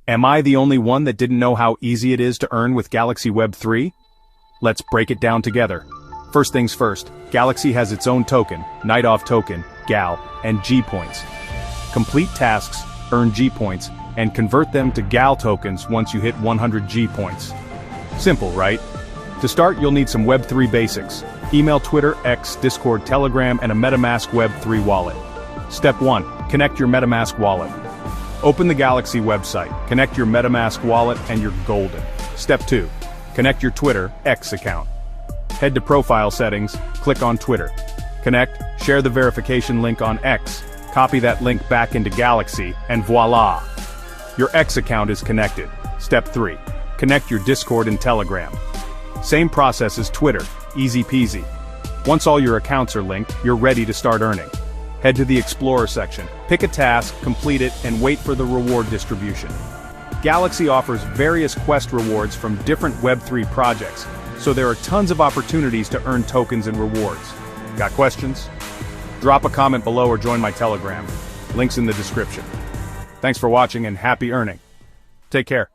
Am I the only one that didn't know how easy it is to earn with Galaxy Web 3? Let's break it down together. First things first, Galaxy has its own token, Night Off Token, GAL, and G Points. Complete tasks, earn G Points, and convert them to GAL tokens once you hit 100 G Points. Simple, right? To start, you'll need some Web3 basics: email, Twitter, X, Discord, Telegram, and a MetaMask Web3 wallet. Step 1. Connect your MetaMask wallet. Open the Galaxy website, connect your MetaMask wallet, and you're golden. Step 2. Connect your Twitter, X account. Head to Profile Settings, click on Twitter. Connect, share the verification link on X, copy that link back into Galaxy, and voila! Your X account is connected. Step 3. Connect your Discord and Telegram. Same process as Twitter, easy peasy. Once all your accounts are linked, you're ready to start earning. Head to the Explorer section, pick a task, complete it, and wait for the reward distribution. Galaxy offers various quest rewards from different Web3 projects, so there are tons of opportunities to earn tokens and rewards. Got questions? Drop a comment below or join my Telegram. Links in the description. Thanks for watching and happy earning. Take care.